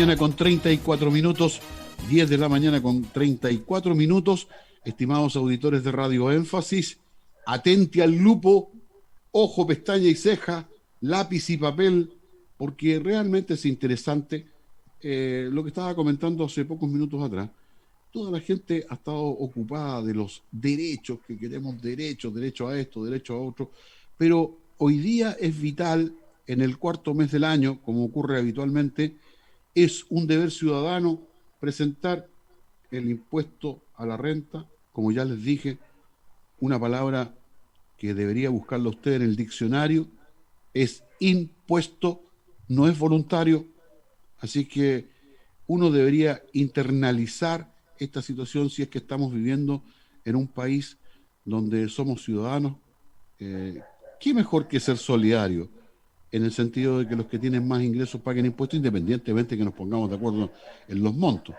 mañana con 34 minutos, 10 de la mañana con 34 minutos. Estimados auditores de Radio Énfasis, atente al lupo, ojo, pestaña y ceja, lápiz y papel, porque realmente es interesante lo que estaba comentando hace pocos minutos atrás. Toda la gente ha estado ocupada de los derechos, que queremos derechos, derecho a esto, derecho a otro, pero hoy día es vital, en el cuarto mes del año, como ocurre habitualmente, es un deber ciudadano presentar el impuesto a la renta, como ya les dije, una palabra que debería buscarla usted en el diccionario, es impuesto, no es voluntario, así que uno debería internalizar esta situación si es que estamos viviendo en un país donde somos ciudadanos. Eh, ¿Qué mejor que ser solidario? En el sentido de que los que tienen más ingresos paguen impuestos independientemente que nos pongamos de acuerdo en los montos.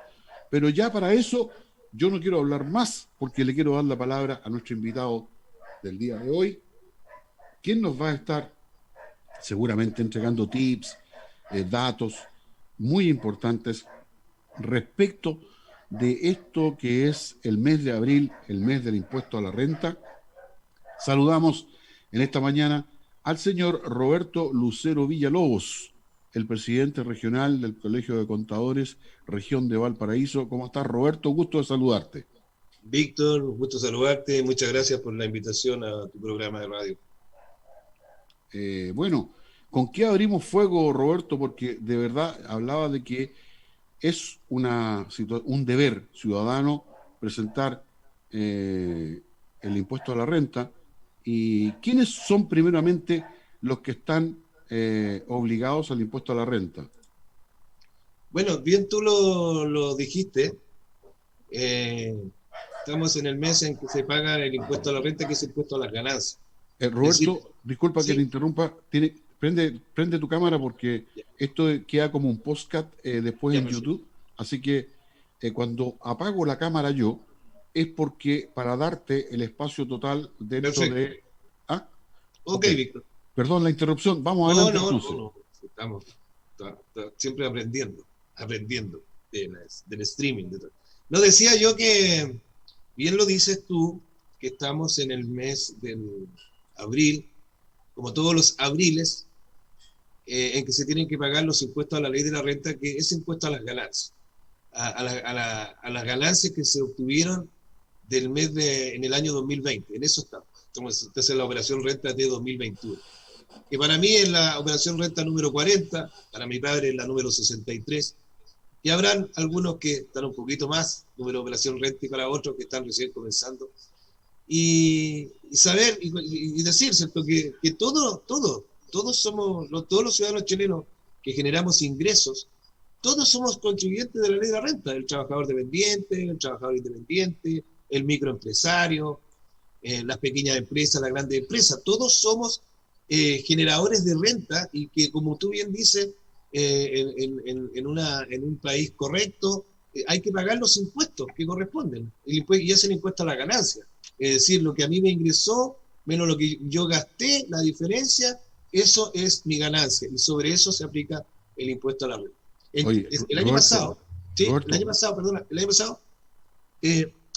Pero ya para eso yo no quiero hablar más porque le quiero dar la palabra a nuestro invitado del día de hoy, quien nos va a estar seguramente entregando tips, datos muy importantes respecto de esto que es el mes de abril, el mes del impuesto a la renta. Saludamos en esta mañana al señor Roberto Lucero Villalobos, el presidente regional del Colegio de Contadores, región de Valparaíso. ¿Cómo estás, Roberto? Gusto de saludarte. Víctor, un gusto saludarte. Muchas gracias por la invitación a tu programa de radio. Bueno, ¿con qué abrimos fuego, Roberto? Porque de verdad hablaba de que es un deber ciudadano presentar el impuesto a la renta. ¿Y quiénes son primeramente los que están obligados al impuesto a la renta? Bueno, bien tú lo dijiste. Eh, Estamos en el mes en que se paga el impuesto a la renta, que es el impuesto a las ganancias. Es decir, Roberto, disculpa que te sí, interrumpa, prende tu cámara porque ya, esto queda como un podcast después ya, en perfecto. YouTube, así que cuando apago la cámara yo es porque para darte el espacio total dentro Perfecto. de... Ah, Ok, ok, Víctor. perdón la interrupción, vamos No, adelante no, no, entonces. no. Estamos siempre aprendiendo del streaming. No, decía yo que, bien lo dices tú, que estamos en el mes del abril, como todos los abriles, en que se tienen que pagar los impuestos a la ley de la renta, que es impuesto a las ganancias, a las ganancias que se obtuvieron en el año 2020. En eso estamos. Esta es la operación renta de 2021. Que para mí es la operación renta número 40, para mi padre es la número 63, y habrán algunos que están un poquito más, número operación renta, y para otros que están recién comenzando. Y saber y decir, ¿cierto? Que todos los ciudadanos chilenos que generamos ingresos, todos somos contribuyentes de la ley de la renta, el trabajador dependiente, el trabajador independiente, el microempresario, las pequeñas empresas, las grandes empresas, todos somos generadores de renta y que, como tú bien dices, en un país correcto hay que pagar los impuestos que corresponden y hacen impuesto a la ganancia. Es decir, lo que a mí me ingresó menos lo que yo gasté, la diferencia, eso es mi ganancia y sobre eso se aplica el impuesto a la renta. Oye, El año Roberto, pasado, sí, Roberto, el año pasado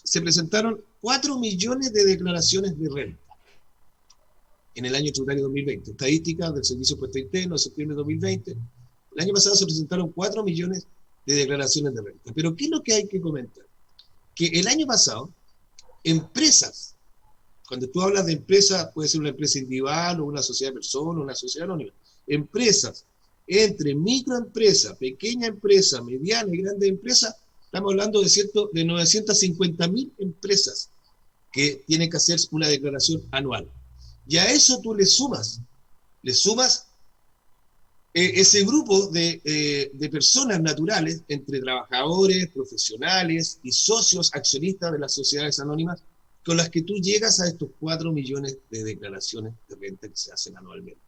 se presentaron 4 millones de declaraciones de renta en el año tributario 2020. Estadísticas del Servicio de Impuesto Interno de septiembre de 2020. El año pasado se presentaron 4 millones de declaraciones de renta. Pero ¿qué es lo que hay que comentar? Que el año pasado, empresas, cuando tú hablas de empresa, puede ser una empresa individual o una sociedad de personas, una sociedad anónima, empresas, entre microempresa, pequeña empresa, mediana y grande empresa, estamos hablando de 950.000 empresas que tienen que hacer una declaración anual. Y a eso tú le sumas ese grupo de personas naturales, entre trabajadores, profesionales y socios accionistas de las sociedades anónimas, con las que tú llegas a estos 4 millones de declaraciones de renta que se hacen anualmente.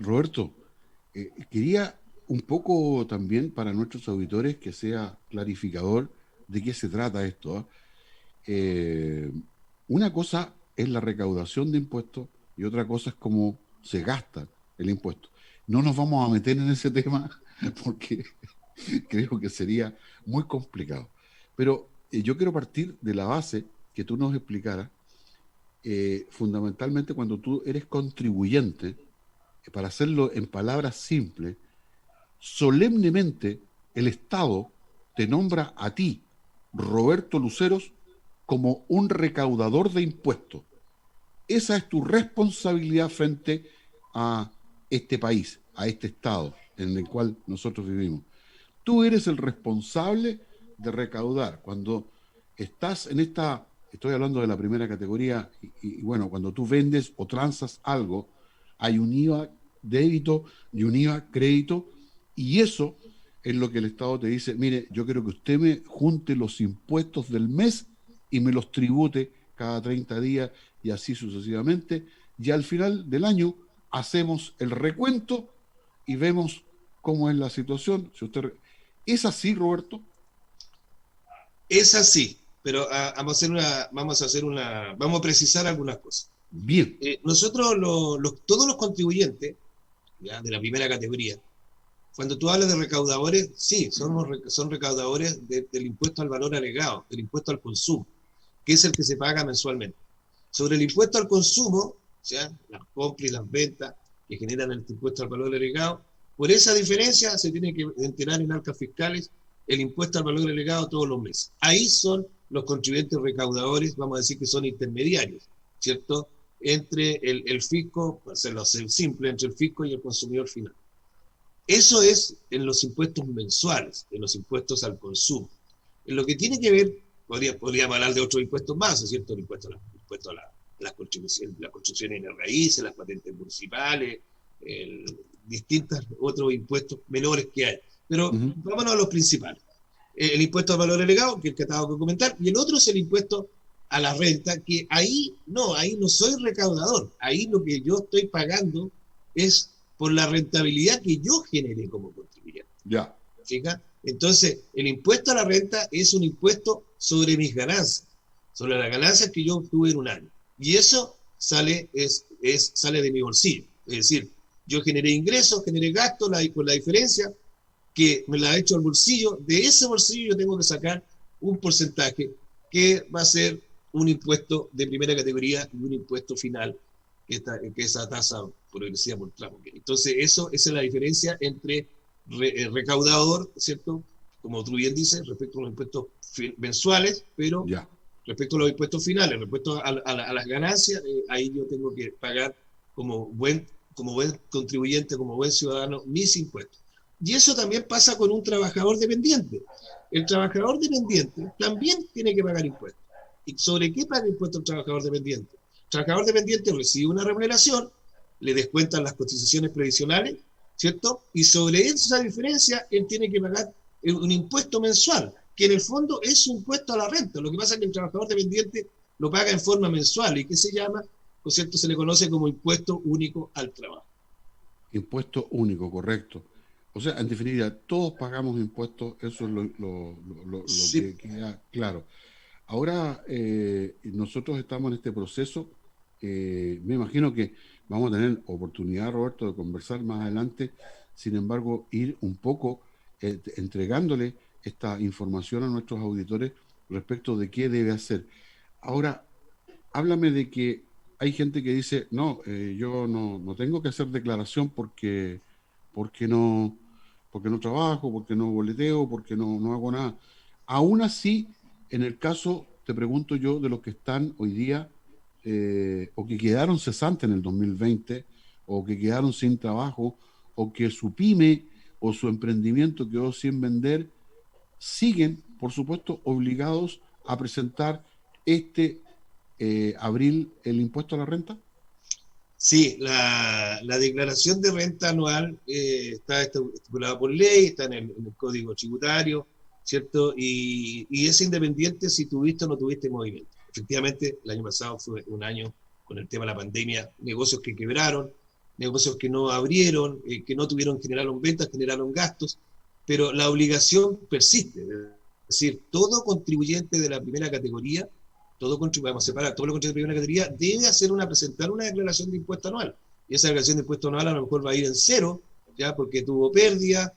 Roberto, quería un poco también para nuestros auditores que sea clarificador de qué se trata esto. Eh, una cosa es la recaudación de impuestos y otra cosa es cómo se gasta el impuesto. No nos vamos a meter en ese tema porque creo que sería muy complicado. Pero yo quiero partir de la base que tú nos explicaras, fundamentalmente cuando tú eres contribuyente, para hacerlo en palabras simples, solemnemente el Estado te nombra a ti, Roberto Luceros, como un recaudador de impuestos. Esa es tu responsabilidad frente a este país, a este Estado en el cual nosotros vivimos. Tú eres el responsable de recaudar. Cuando estás en esta, estoy hablando de la primera categoría, bueno, cuando tú vendes o transas algo, hay un IVA débito y un IVA crédito, y eso es lo que el Estado te dice, mire, yo quiero que usted me junte los impuestos del mes y me los tribute cada 30 días y así sucesivamente, y al final del año hacemos el recuento y vemos cómo es la situación. Si usted... ¿Es así, Roberto? Es así, pero vamos a precisar algunas cosas. Bien. Nosotros, todos los contribuyentes, ¿ya?, de la primera categoría, cuando tú hablas de recaudadores, sí, son recaudadores del impuesto al valor agregado, del impuesto al consumo, que es el que se paga mensualmente. Sobre el impuesto al consumo, o sea, las compras y las ventas que generan el impuesto al valor agregado, por esa diferencia se tiene que enterar en arcas fiscales el impuesto al valor agregado todos los meses. Ahí son los contribuyentes recaudadores, vamos a decir que son intermediarios, ¿cierto?, entre el fisco, para hacerlo simple, entre el fisco y el consumidor final. Eso es en los impuestos mensuales, en los impuestos al consumo. En lo que tiene que ver, podríamos hablar de otros impuestos más, ¿es cierto?, el impuesto a las construcciones en raíces, las patentes municipales, distintos otros impuestos menores que hay. Pero vámonos a los principales. El impuesto al valor agregado, que es el que acabo de comentar, y el otro es el impuesto a la renta, que ahí no soy recaudador. Ahí lo que yo estoy pagando es por la rentabilidad que yo generé como contribuyente. Ya. ¿Fija? Entonces, el impuesto a la renta es un impuesto sobre mis ganancias, sobre las ganancias que yo obtuve en un año. Y eso sale de mi bolsillo. Es decir, yo generé ingresos, generé gastos, con la diferencia que me la ha hecho al bolsillo. De ese bolsillo yo tengo que sacar un porcentaje que va a ser un impuesto de primera categoría y un impuesto final, que esa tasa progresiva por tramo. Entonces, esa es la diferencia entre recaudador, ¿cierto?, como tú bien dices, respecto a los impuestos mensuales, pero ya, respecto a los impuestos finales, respecto a las ganancias, ahí yo tengo que pagar como buen contribuyente, como buen ciudadano, mis impuestos. Y eso también pasa con un trabajador dependiente. El trabajador dependiente también tiene que pagar impuestos. ¿Y sobre qué paga impuestos el trabajador dependiente? El trabajador dependiente recibe una remuneración, le descuentan las cotizaciones previsionales, ¿cierto? Y sobre esa diferencia él tiene que pagar un impuesto mensual, que en el fondo es un impuesto a la renta. Lo que pasa es que el trabajador dependiente lo paga en forma mensual y que se llama, ¿no es cierto?, se le conoce como impuesto único al trabajo. Impuesto único, correcto. O sea, en definitiva, todos pagamos impuestos, eso es lo Sí. que queda claro. Ahora, nosotros estamos en este proceso, me imagino que vamos a tener oportunidad, Roberto, de conversar más adelante, sin embargo, ir un poco entregándole esta información a nuestros auditores respecto de qué debe hacer. Ahora, háblame de que hay gente que dice, no, yo no tengo que hacer declaración porque no, porque no trabajo, porque no boleteo, porque no hago nada. Aún así, en el caso, te pregunto yo, de los que están hoy día o que quedaron cesantes en el 2020 o que quedaron sin trabajo o que su pyme o su emprendimiento quedó sin vender, siguen, por supuesto, obligados a presentar abril el impuesto a la renta. Sí, la declaración de renta anual está estipulada por ley, está en el Código Tributario, ¿cierto? Y es independiente si tuviste o no tuviste movimiento. Efectivamente, el año pasado fue un año con el tema de la pandemia, negocios que quebraron, negocios que no abrieron, que no generaron ventas, generaron gastos, pero la obligación persiste. Es decir, todo contribuyente de la primera categoría, vamos a separar, todo lo contribuyente de la primera categoría debe presentar una declaración de impuesto anual. Y esa declaración de impuesto anual a lo mejor va a ir en cero, ya porque tuvo pérdida,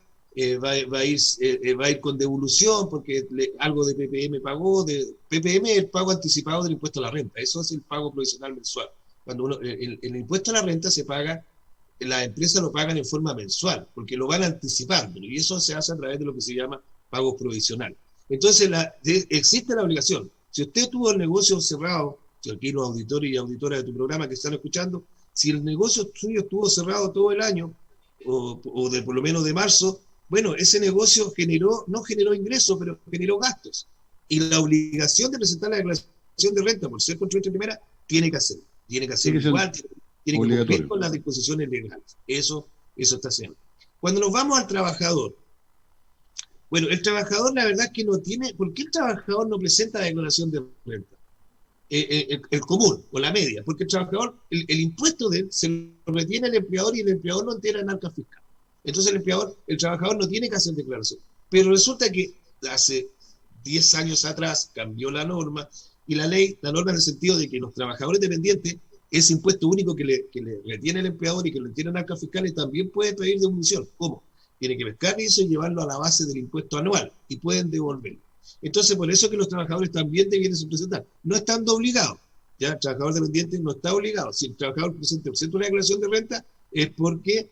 va a ir con devolución porque algo de PPM pagó. PPM es el pago anticipado del impuesto a la renta. Eso es el pago provisional mensual. Cuando el impuesto a la renta se paga, las empresas lo pagan en forma mensual, porque lo van anticipando, y eso se hace a través de lo que se llama pago provisional. Entonces, existe la obligación. Si usted tuvo el negocio cerrado, si aquí los auditores y auditoras de tu programa que están escuchando, si el negocio suyo estuvo cerrado todo el año, o por lo menos de marzo, bueno, ese negocio no generó ingresos, pero generó gastos. Y la obligación de presentar la declaración de renta por ser contribuyente primera, tiene que hacerlo. Tiene que hacerlo igual, tiene que cumplir con las disposiciones legales. Eso está haciendo. Cuando nos vamos al trabajador, bueno, el trabajador la verdad es que no tiene. ¿Por qué el trabajador no presenta la declaración de renta? El común o la media, porque el trabajador, el impuesto de él se lo retiene el empleador y el empleador lo entera en arca fiscal. Entonces el trabajador no tiene que hacer declaración. Pero resulta que hace 10 años atrás cambió la norma y la norma en el sentido de que los trabajadores dependientes, ese impuesto único que le retiene el empleador y que lo tiene en arca fiscal, también puede pedir devolución. ¿Cómo? Tiene que pescar eso y llevarlo a la base del impuesto anual y pueden devolverlo. Entonces, por eso que los trabajadores también deben presentar. No estando obligados. Ya el trabajador dependiente no está obligado. Si el trabajador presenta una declaración de renta, es porque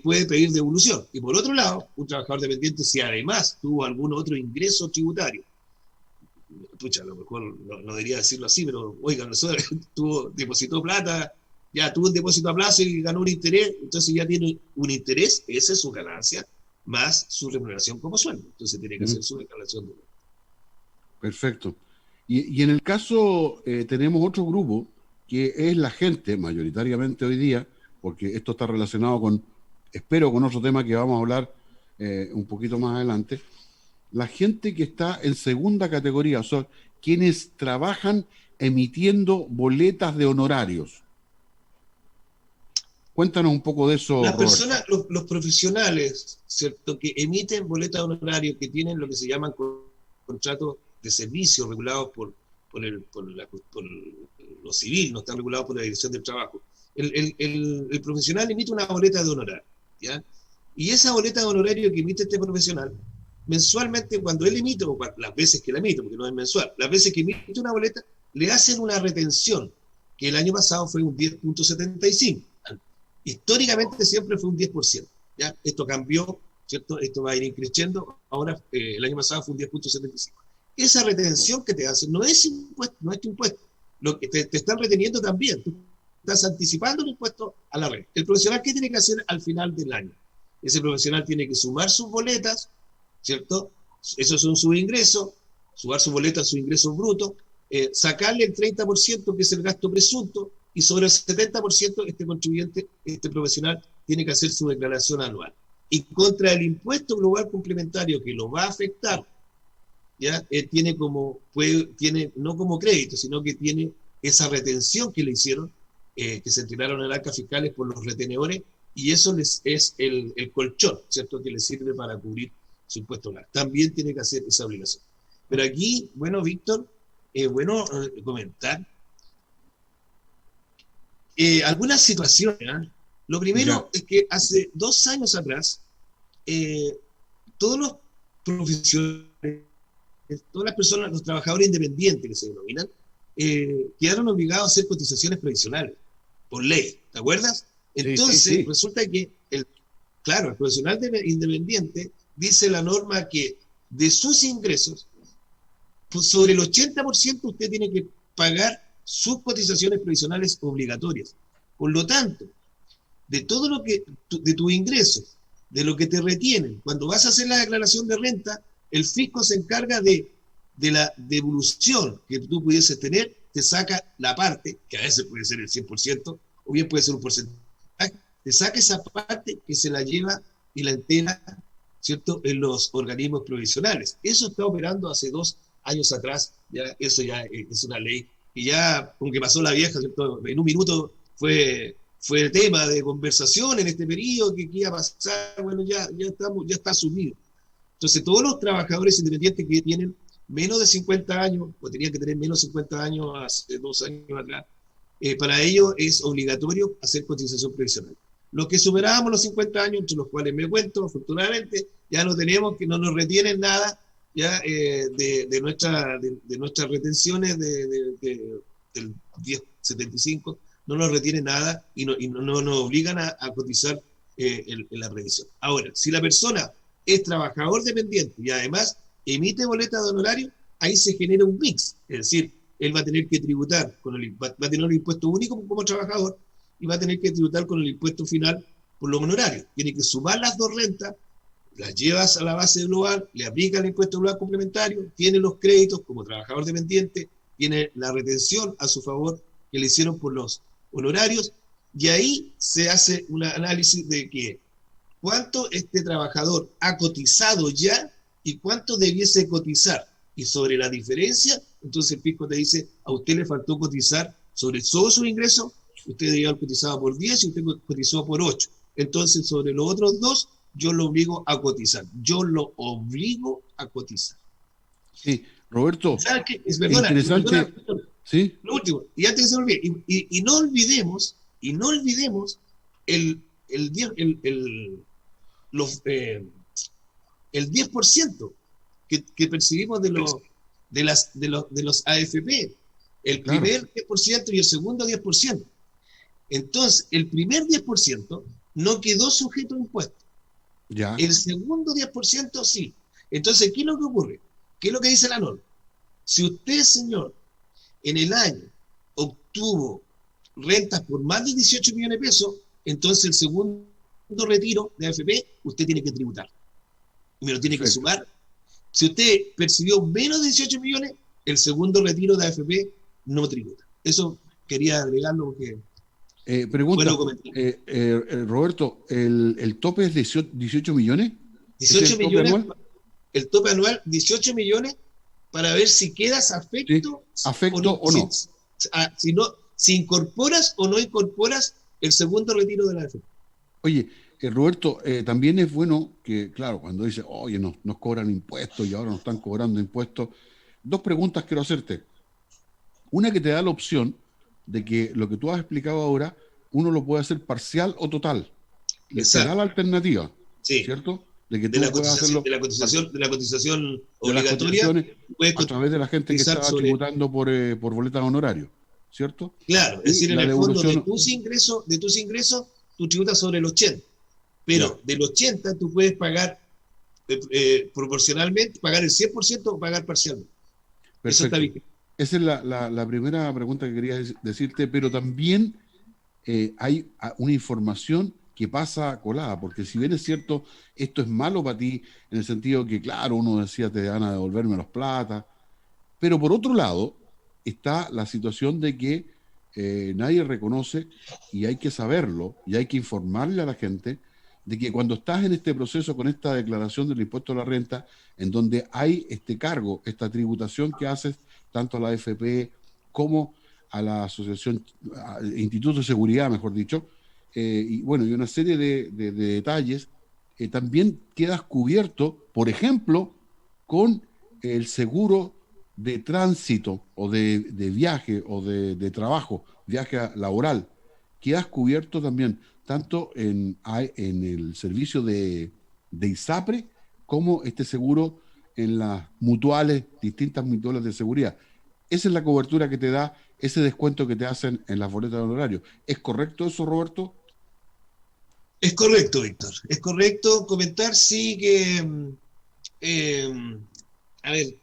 puede pedir devolución. Y por otro lado, un trabajador dependiente, si además tuvo algún otro ingreso tributario, pucha, a lo mejor no debería decirlo así, pero oiga, nosotros depositó plata, ya tuvo un depósito a plazo y ganó un interés, entonces ya tiene un interés, esa es su ganancia, más su remuneración como sueldo. Entonces tiene que hacer su declaración de renta. Perfecto. Y en el caso, tenemos otro grupo, que es la gente, mayoritariamente hoy día, porque esto está relacionado con otro tema que vamos a hablar un poquito más adelante, la gente que está en segunda categoría, o sea, quienes trabajan emitiendo boletas de honorarios. Cuéntanos un poco de eso, las Roberto. personas, los profesionales, ¿cierto?, que emiten boletas de honorarios, que tienen lo que se llaman contratos de servicio regulados por lo civil, no están regulados por la Dirección del Trabajo. El profesional emite una boleta de honorario, ¿ya? Y esa boleta de honorario que emite este profesional, mensualmente, cuando él emite, o las veces que la emite, porque no es mensual, las veces que emite una boleta, le hacen una retención, que el año pasado fue un 10.75. Históricamente siempre fue un 10%. ¿Ya? Esto cambió, ¿cierto? Esto va a ir creciendo. Ahora, el año pasado fue un 10.75. Esa retención que te hacen no es impuesto, no es tu impuesto. Lo que te están reteniendo también. Tú estás anticipando el impuesto a la red. El profesional, ¿qué tiene que hacer al final del año? Ese profesional tiene que sumar sus boletas, ¿cierto? Esos son sus ingresos, sumar sus boletas, sus ingresos brutos, sacarle el 30%, que es el gasto presunto, y sobre el 70% este contribuyente, este profesional, tiene que hacer su declaración anual. Y contra el impuesto global complementario que lo va a afectar, ¿ya? Tiene no como crédito, sino que tiene esa retención que le hicieron, que se entregaron en arcas fiscales por los retenedores, y eso es el colchón, ¿cierto?, que le sirve para cubrir su impuesto global. También tiene que hacer esa obligación. Pero aquí, bueno, Víctor, bueno comentar algunas situaciones. Lo primero es que hace 2 años atrás, todos los profesionales, todas las personas, los trabajadores independientes que se denominan, quedaron obligados a hacer cotizaciones provisionales por ley, ¿te acuerdas? Entonces, resulta que el profesional independiente, dice la norma que de sus ingresos, pues sobre el 80% usted tiene que pagar sus cotizaciones provisionales obligatorias. Por lo tanto, de todo lo que, de tus ingresos, de lo que te retienen, cuando vas a hacer la declaración de renta, el fisco se encarga de la devolución que tú pudieses tener, te saca la parte, que a veces puede ser el 100%, o bien puede ser un porcentaje, te saca esa parte que se la lleva y la entera, ¿cierto?, en los organismos provisionales. Eso está operando hace 2 años atrás, ya, eso ya es una ley que ya, aunque pasó la vieja, ¿cierto?, en un minuto fue el tema de conversación en este periodo, que iba a pasar, bueno, ya está asumido. Entonces, todos los trabajadores independientes que tienen menos de 50 años, o tenían que tener menos de 50 años hace 2 años atrás, para ellos es obligatorio hacer cotización previsional. Los que superábamos los 50 años, entre los cuales me cuento, afortunadamente, ya no tenemos, que no nos retienen nada ya de nuestras retenciones del 1075, no nos retienen nada y no nos obligan a cotizar en la revisión. Ahora, si la persona es trabajador dependiente y además emite boleta de honorario, ahí se genera un mix, es decir, él va a tener que tributar, va a tener un impuesto único como trabajador y va a tener que tributar con el impuesto final por los honorarios. Tiene que sumar las dos rentas, las llevas a la base global, le aplica el impuesto global complementario, tiene los créditos como trabajador dependiente, tiene la retención a su favor que le hicieron por los honorarios, y ahí se hace un análisis de que cuánto este trabajador ha cotizado ya y cuánto debiese cotizar. Y sobre la diferencia, entonces el fisco te dice, a usted le faltó cotizar sobre todos sus ingresos, usted debió haber cotizado por 10 y usted cotizó por 8. Entonces, sobre los otros dos, yo lo obligo a cotizar. Yo lo obligo a cotizar. Sí, Roberto, ¿Sabes qué? interesante. ¿Sí? Lo último, y antes que se me olvide, y no olvidemos el 10, el 10% que percibimos de los AFP. El Claro. primer 10% y el segundo 10%. Entonces, el primer 10% no quedó sujeto a impuestos. Ya. El segundo 10% sí. Entonces, ¿qué es lo que ocurre? ¿Qué es lo que dice la norma? Si usted, señor, en el año obtuvo rentas por más de 18 millones de pesos, entonces el segundo retiro de AFP usted tiene que tributar. Y me lo tiene que sumar. Si usted percibió menos de 18 millones, el segundo retiro de AFP no tributa. Eso quería agregarlo porque... pregunta, Roberto, ¿el tope es 18 millones? 18 ¿Es millones, anual? el tope anual, 18 millones para ver si quedas afecto, ¿Sí? ¿Afecto o no? Si incorporas o no incorporas el segundo retiro de la AFP. Oye, Roberto, también es bueno que, claro, cuando dice, oye, nos cobran impuestos y ahora nos están cobrando impuestos, dos preguntas quiero hacerte. Una que te da la opción de que lo que tú has explicado ahora, uno lo puede hacer parcial o total. Te da la alternativa, sí, ¿cierto? De que tú puedas hacerlo de la cotización de las obligatoria a través de la gente que está tributando por boletas de honorario, ¿cierto? Claro, Y es decir, en la el fondo devolución, de tus ingresos, tú tributas sobre el 80, pero del 80 tú puedes pagar proporcionalmente, pagar el 100% o pagar parcialmente. perfecto. Eso está bien. Esa es la primera pregunta que quería decirte, pero también hay una información que pasa colada, porque si bien es cierto, esto es malo para ti, en el sentido que, claro, uno decía, te van a devolverme los plata, pero por otro lado está la situación de que nadie reconoce, y hay que saberlo, y hay que informarle a la gente, de que cuando estás en este proceso con esta declaración del impuesto a la renta, en donde hay este cargo, esta tributación que haces tanto a la AFP como a la Asociación, Instituto de Seguridad, mejor dicho, y bueno, y una serie de detalles, también quedas cubierto, por ejemplo, con el seguro de tránsito o de viaje o de trabajo, viaje laboral, quedas cubierto también tanto en el servicio de ISAPRE como este seguro en las mutuales, distintas mutuales de seguridad. Esa es la cobertura que te da ese descuento que te hacen en las boletas de honorario. ¿Es correcto eso, Roberto? Es correcto, Víctor. Es correcto comentar, sí, que... a ver,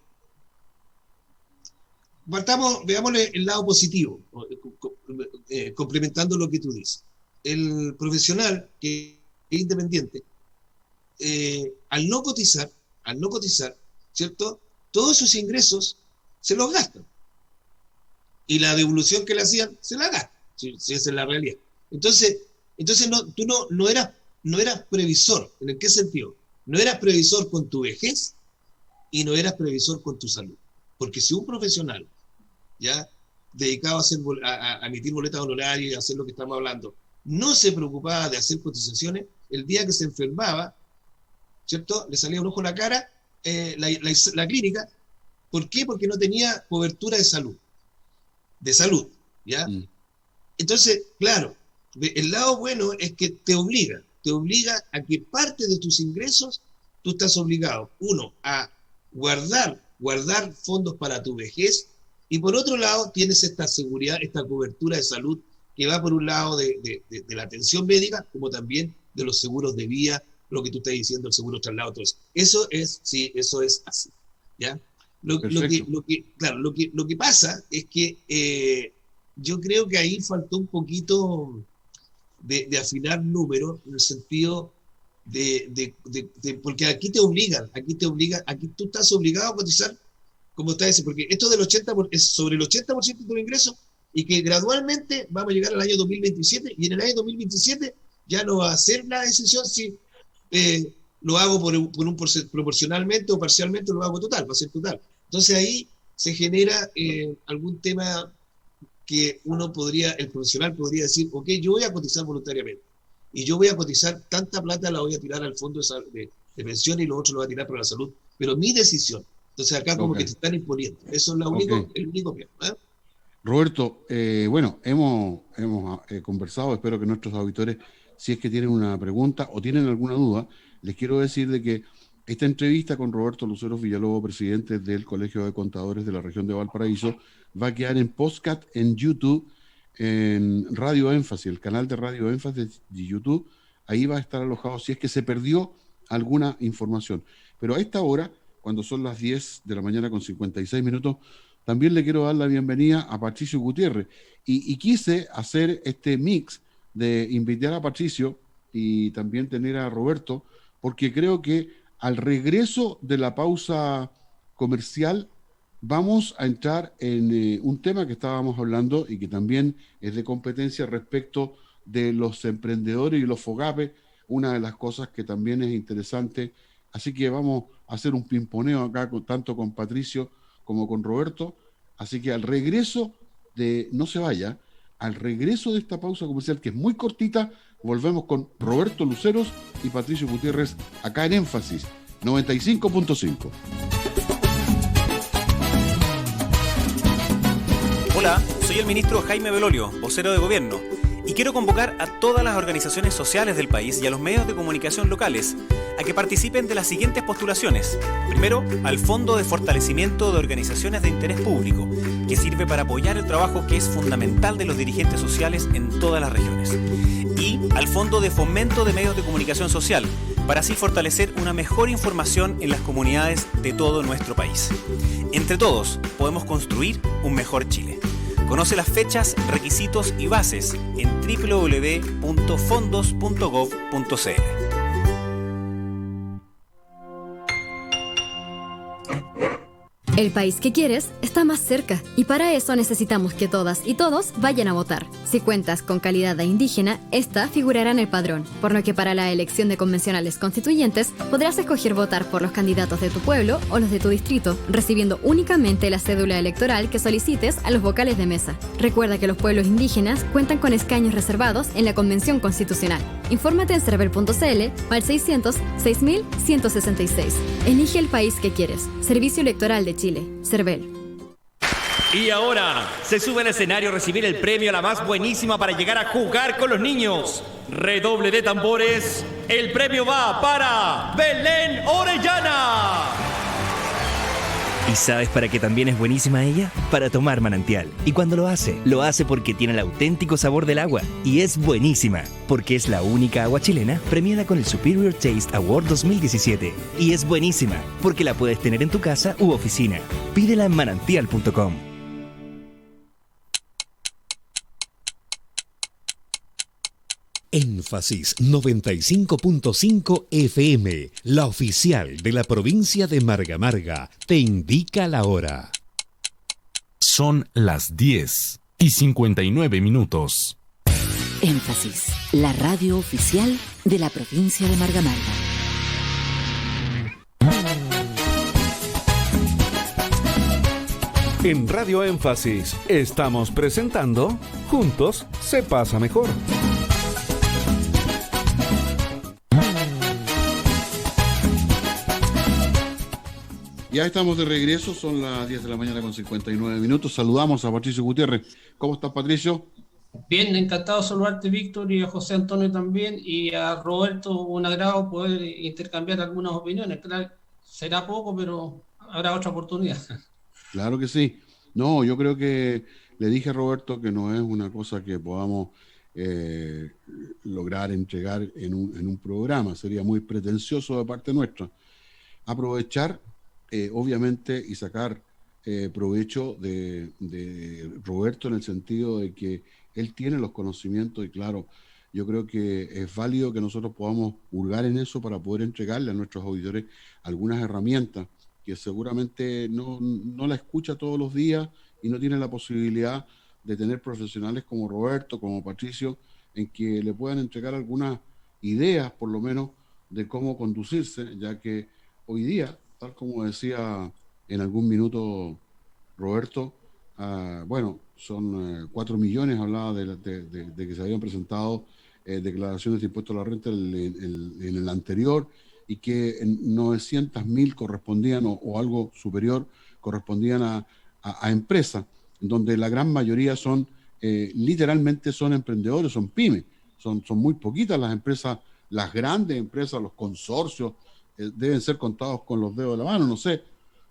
veamos el lado positivo, complementando lo que tú dices. El profesional que es independiente, al no cotizar, ¿cierto? Todos sus ingresos se los gastan. Y la devolución que le hacían, se la gasta, si esa es la realidad. Entonces tú no eras previsor. ¿En qué sentido? No eras previsor con tu vejez y no eras previsor con tu salud. Porque si un profesional ya dedicado a emitir boletas de honorario y a hacer lo que estamos hablando, no se preocupaba de hacer cotizaciones, el día que se enfermaba, ¿cierto? Le salía un ojo a la cara, la clínica. ¿Por qué? Porque no tenía cobertura de salud, ¿ya? Entonces, claro, el lado bueno es que te obliga a que parte de tus ingresos tú estás obligado, uno, a guardar fondos para tu vejez, y por otro lado tienes esta seguridad, esta cobertura de salud que va por un lado de la atención médica, como también de los seguros de vida, lo que tú estás diciendo, el seguro traslado, todo eso. Eso es así, ¿ya? Lo que pasa es que yo creo que ahí faltó un poquito de afinar números, en el sentido porque aquí tú estás obligado a cotizar, como está diciendo, porque esto del 80% es sobre el 80% de tu ingreso, y que gradualmente vamos a llegar al año 2027, y en el año 2027 ya no va a ser la decisión si lo hago proporcionalmente o parcialmente, lo hago total, va a ser total. Entonces ahí se genera algún tema que el profesional podría decir, ok, yo voy a cotizar voluntariamente, y yo voy a cotizar tanta plata, la voy a tirar al fondo de pensión, y lo otro lo voy a tirar para la salud, pero mi decisión. Entonces acá como que te están imponiendo. Eso es el único miedo. Roberto, bueno, hemos conversado, espero que nuestros auditores, si es que tienen una pregunta o tienen alguna duda, les quiero decir de que esta entrevista con Roberto Luceros Villalobos, presidente del Colegio de Contadores de la región de Valparaíso, va a quedar en podcast en YouTube, en Radio Énfasis, el canal de Radio Énfasis de YouTube. Ahí va a estar alojado si es que se perdió alguna información. Pero a esta hora, cuando son las 10 de la mañana con 56 minutos, también le quiero dar la bienvenida a Patricio Gutiérrez. Y quise hacer este mix de invitar a Patricio y también tener a Roberto, porque creo que al regreso de la pausa comercial vamos a entrar en un tema que estábamos hablando y que también es de competencia respecto de los emprendedores y los FOGAPE, una de las cosas que también es interesante. Así que vamos a hacer un pimponeo acá tanto con Patricio como con Roberto. Así que al regreso no se vaya, al regreso de esta pausa comercial, que es muy cortita, volvemos con Roberto Luceros y Patricio Gutiérrez acá en Énfasis 95.5. Hola, soy el ministro Jaime Belolio, vocero de gobierno, y quiero convocar a todas las organizaciones sociales del país y a los medios de comunicación locales a que participen de las siguientes postulaciones. Primero, al Fondo de Fortalecimiento de Organizaciones de Interés Público, que sirve para apoyar el trabajo que es fundamental de los dirigentes sociales en todas las regiones. Y al Fondo de Fomento de Medios de Comunicación Social, para así fortalecer una mejor información en las comunidades de todo nuestro país. Entre todos, podemos construir un mejor Chile. Conoce las fechas, requisitos y bases en www.fondos.gov.cl. El país que quieres está más cerca y para eso necesitamos que todas y todos vayan a votar. Si cuentas con calidad de indígena, esta figurará en el padrón, por lo que para la elección de convencionales constituyentes podrás escoger votar por los candidatos de tu pueblo o los de tu distrito, recibiendo únicamente la cédula electoral que solicites a los vocales de mesa. Recuerda que los pueblos indígenas cuentan con escaños reservados en la Convención Constitucional. Infórmate en cervel.cl o al 600-6166. Elige el país que quieres. Servicio Electoral de Chile. Cervel. Y ahora se sube al escenario a recibir el premio a la más buenísima para llegar a jugar con los niños. Redoble de tambores. El premio va para Belén Orellana. ¿Y sabes para qué también es buenísima ella? Para tomar manantial. Y cuando lo hace porque tiene el auténtico sabor del agua. Y es buenísima, porque es la única agua chilena premiada con el Superior Taste Award 2017. Y es buenísima, porque la puedes tener en tu casa u oficina. Pídela en manantial.com. Énfasis 95.5 FM, la oficial de la provincia de Marga Marga, te indica la hora. Son las 10:59 minutos. Énfasis, la radio oficial de la provincia de Marga Marga. En Radio Énfasis estamos presentando Juntos se pasa mejor. Ya estamos de regreso, son las 10 de la mañana con 59 minutos. Saludamos a Patricio Gutiérrez. ¿Cómo estás, Patricio? Bien, encantado de saludarte, Víctor, y a José Antonio también, y a Roberto, un agrado poder intercambiar algunas opiniones. Claro, será poco, pero habrá otra oportunidad. Claro que sí. No, yo creo que le dije a Roberto que no es una cosa que podamos eh, lograr entregar en un programa. Sería muy pretencioso de parte nuestra. Aprovechar, obviamente, y sacar provecho de Roberto en el sentido de que él tiene los conocimientos y claro, yo creo que es válido que nosotros podamos hurgar en eso para poder entregarle a nuestros auditores algunas herramientas que seguramente no la escucha todos los días y no tiene la posibilidad de tener profesionales como Roberto, como Patricio, en que le puedan entregar algunas ideas, por lo menos, de cómo conducirse, ya que hoy día, tal como decía en algún minuto Roberto, bueno, son 4 millones, hablaba de que se habían presentado declaraciones de impuesto a la renta en el anterior y que 900.000 correspondían o algo superior correspondían a empresas, donde la gran mayoría son, literalmente son emprendedores, son pymes, son muy poquitas las empresas, las grandes empresas, los consorcios, deben ser contados con los dedos de la mano, no sé,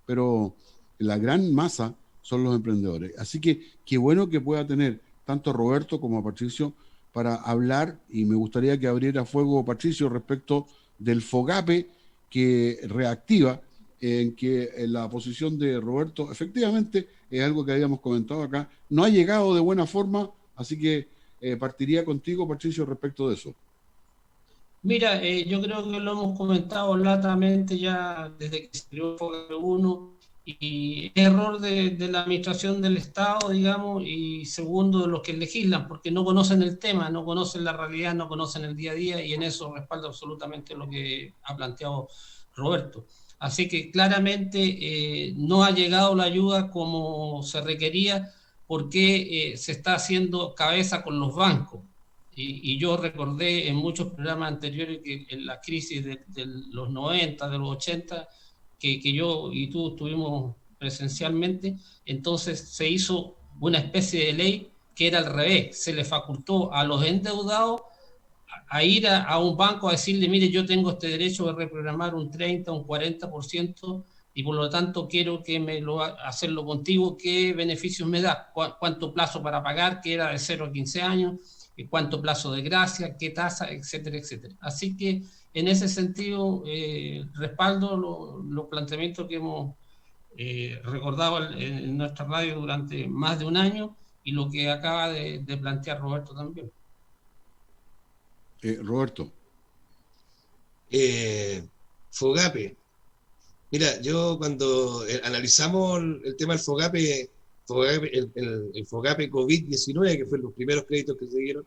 pero la gran masa son los emprendedores. Así que qué bueno que pueda tener tanto a Roberto como a Patricio para hablar, y me gustaría que abriera fuego Patricio respecto del FOGAPE que reactiva, en que la posición de Roberto efectivamente es algo que habíamos comentado acá, no ha llegado de buena forma, así que partiría contigo, Patricio, respecto de eso. Mira, yo creo que lo hemos comentado latamente ya desde que se creó FOGAPE 1 y error de la administración del Estado, digamos, y segundo de los que legislan, porque no conocen el tema, no conocen la realidad, no conocen el día a día y en eso respalda absolutamente lo que ha planteado Roberto. Así que claramente no ha llegado la ayuda como se requería porque se está haciendo cabeza con los bancos. Y yo recordé en muchos programas anteriores que en la crisis de los 90, de los 80, que yo y tú estuvimos presencialmente, entonces se hizo una especie de ley que era al revés, se le facultó a los endeudados a ir a un banco a decirle, mire, yo tengo este derecho de reprogramar un 30, un 40% y por lo tanto quiero que hacerlo contigo, ¿qué beneficios me da? ¿Cuánto plazo para pagar? Que era de 0 a 15 años, cuánto plazo de gracia, qué tasa, etcétera, etcétera. Así que en ese sentido respaldo los planteamientos que hemos recordado en nuestra radio durante más de un año y lo que acaba de plantear Roberto también. Roberto. FOGAPE. Mira, yo cuando analizamos el tema del FOGAPE, el FOGAPE COVID-19, que fueron los primeros créditos que se dieron,